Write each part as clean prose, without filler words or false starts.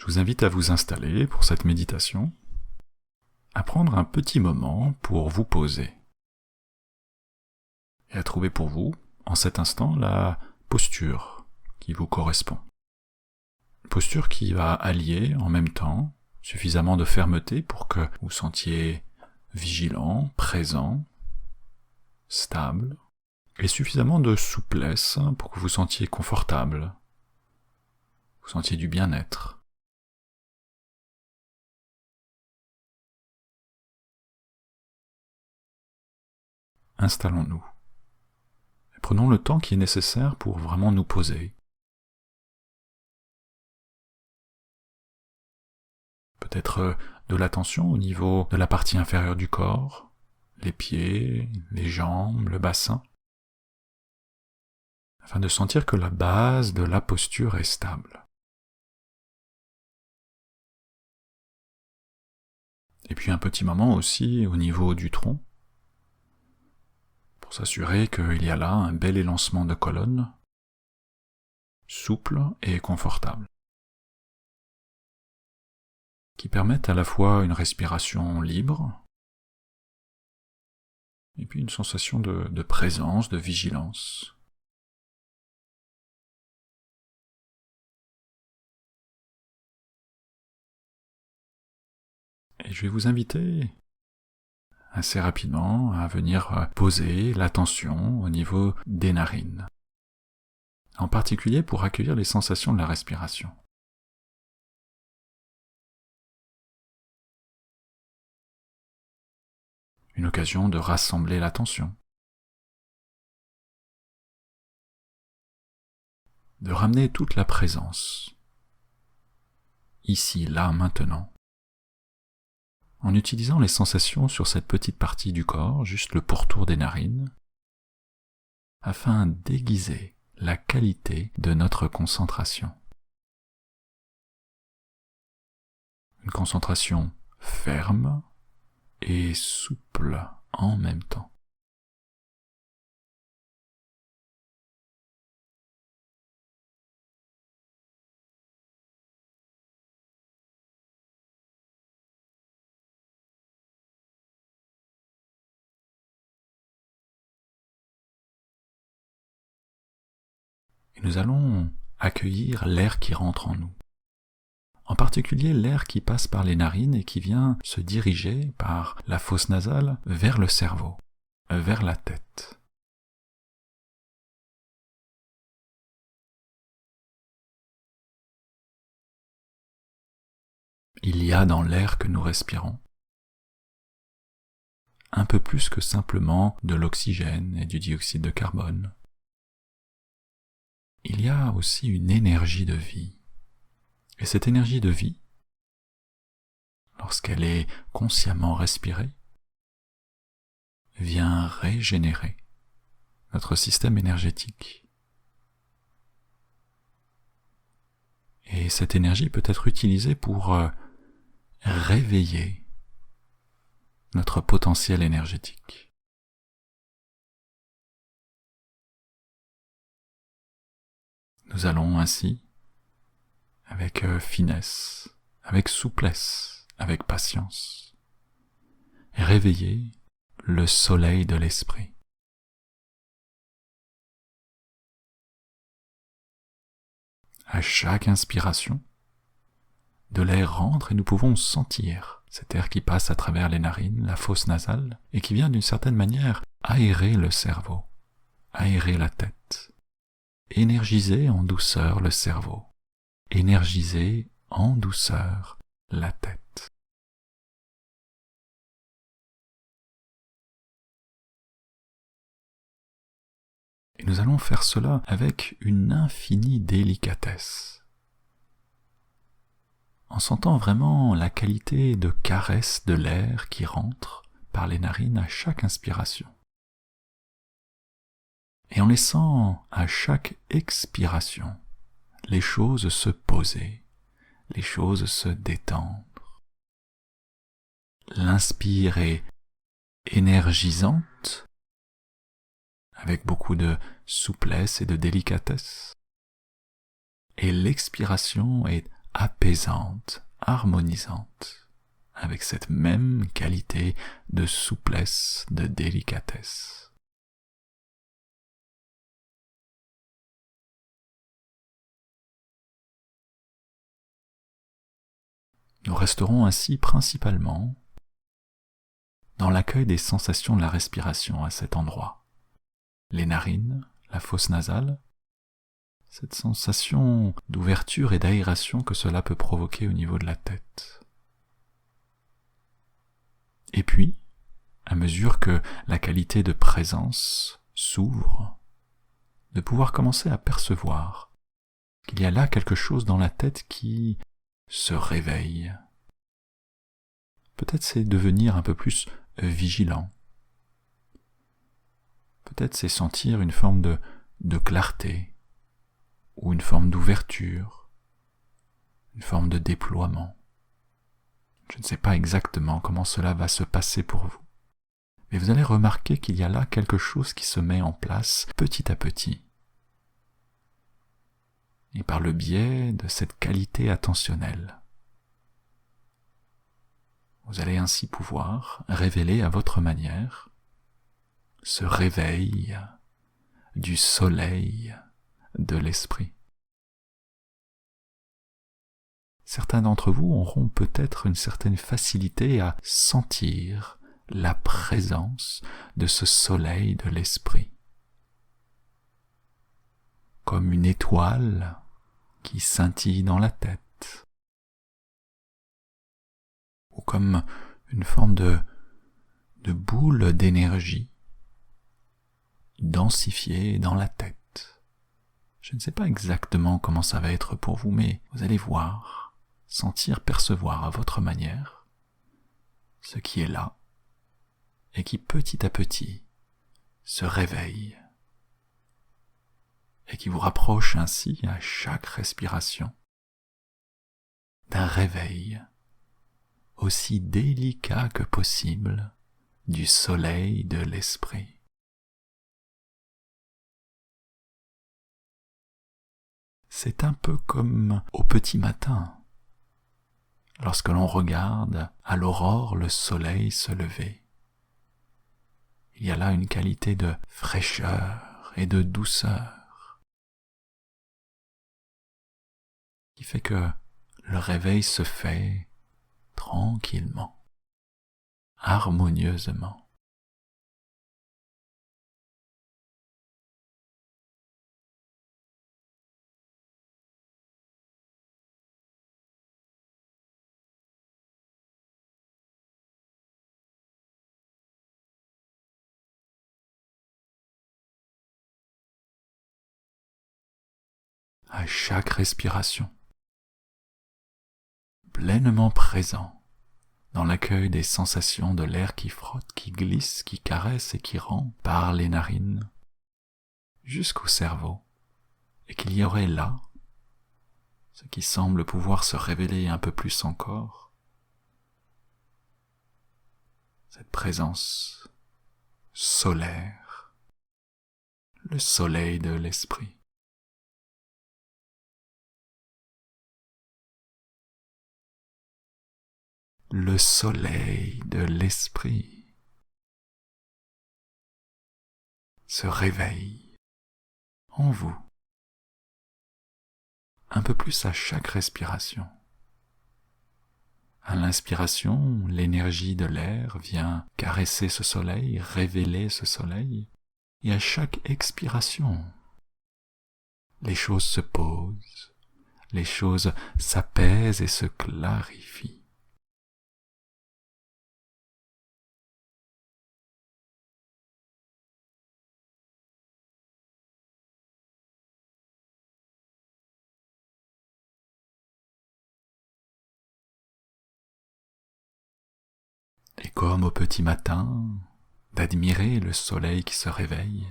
Je vous invite à vous installer pour cette méditation, à prendre un petit moment pour vous poser et à trouver pour vous, en cet instant, la posture qui vous correspond. Une posture qui va allier en même temps suffisamment de fermeté pour que vous sentiez vigilant, présent, stable, et suffisamment de souplesse pour que vous sentiez confortable, vous sentiez du bien-être. Installons-nous. Et prenons le temps qui est nécessaire pour vraiment nous poser. Peut-être de l'attention au niveau de la partie inférieure du corps, les pieds, les jambes, le bassin, afin de sentir que la base de la posture est stable. Et puis un petit moment aussi au niveau du tronc, pour s'assurer qu'il y a là un bel élancement de colonne, souple et confortable, qui permettent à la fois une respiration libre, et puis une sensation de présence, de vigilance. Et je vais vous inviter assez rapidement à venir poser l'attention au niveau des narines, en particulier pour accueillir les sensations de la respiration. Une occasion de rassembler l'attention, de ramener toute la présence, ici, là, maintenant, en utilisant les sensations sur cette petite partie du corps, juste le pourtour des narines, afin d'aiguiser la qualité de notre concentration. Une concentration ferme et souple en même temps. Et nous allons accueillir l'air qui rentre en nous. En particulier l'air qui passe par les narines et qui vient se diriger par la fosse nasale vers le cerveau, vers la tête. Il y a dans l'air que nous respirons un peu plus que simplement de l'oxygène et du dioxyde de carbone. Il y a aussi une énergie de vie. Et cette énergie de vie, lorsqu'elle est consciemment respirée, vient régénérer notre système énergétique. Et cette énergie peut être utilisée pour réveiller notre potentiel énergétique. Nous allons ainsi, avec finesse, avec souplesse, avec patience, réveiller le soleil de l'esprit. À chaque inspiration, de l'air rentre et nous pouvons sentir cet air qui passe à travers les narines, la fosse nasale, et qui vient d'une certaine manière aérer le cerveau, aérer la tête, énergiser en douceur le cerveau, énergiser en douceur la tête. Et nous allons faire cela avec une infinie délicatesse, en sentant vraiment la qualité de caresse de l'air qui rentre par les narines à chaque inspiration, et en laissant à chaque expiration les choses se poser, les choses se détendre. L'inspire est énergisante, avec beaucoup de souplesse et de délicatesse, et l'expiration est apaisante, apaisante, harmonisante, avec cette même qualité de souplesse, de délicatesse. Nous resterons ainsi principalement dans l'accueil des sensations de la respiration à cet endroit. Les narines, la fosse nasale, cette sensation d'ouverture et d'aération que cela peut provoquer au niveau de la tête. Et puis, à mesure que la qualité de présence s'ouvre, de pouvoir commencer à percevoir qu'il y a là quelque chose dans la tête qui se réveille. Peut-être c'est devenir un peu plus vigilant. Peut-être c'est sentir une forme de clarté, ou une forme d'ouverture, une forme de déploiement. Je ne sais pas exactement comment cela va se passer pour vous, mais vous allez remarquer qu'il y a là quelque chose qui se met en place petit à petit. Et par le biais de cette qualité attentionnelle, vous allez ainsi pouvoir révéler à votre manière ce réveil du soleil de l'esprit. Certains d'entre vous auront peut-être une certaine facilité à sentir la présence de ce soleil de l'esprit, comme une étoile qui scintille dans la tête, ou comme une forme de boule d'énergie densifiée dans la tête. Je ne sais pas exactement comment ça va être pour vous, mais vous allez voir, sentir, percevoir à votre manière ce qui est là et qui petit à petit se réveille et qui vous rapproche ainsi à chaque respiration d'un réveil aussi délicat que possible du soleil de l'esprit. C'est un peu comme au petit matin, lorsque l'on regarde à l'aurore le soleil se lever. Il y a là une qualité de fraîcheur et de douceur qui fait que le réveil se fait tranquillement, harmonieusement. À chaque respiration, pleinement présent dans l'accueil des sensations de l'air qui frotte, qui glisse, qui caresse et qui rend par les narines jusqu'au cerveau, et qu'il y aurait là ce qui semble pouvoir se révéler un peu plus encore, cette présence solaire, le soleil de l'esprit. Le soleil de l'esprit se réveille en vous, un peu plus à chaque respiration. À l'inspiration, l'énergie de l'air vient caresser ce soleil, révéler ce soleil, et à chaque expiration, les choses se posent, les choses s'apaisent et se clarifient. Et comme au petit matin, d'admirer le soleil qui se réveille,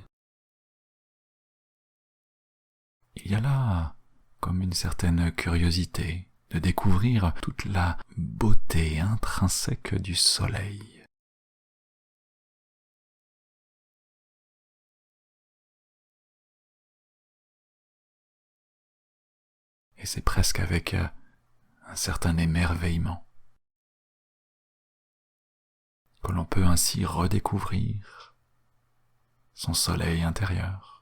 il y a là comme une certaine curiosité de découvrir toute la beauté intrinsèque du soleil. Et c'est presque avec un un certain émerveillement, que l'on peut ainsi redécouvrir son soleil intérieur.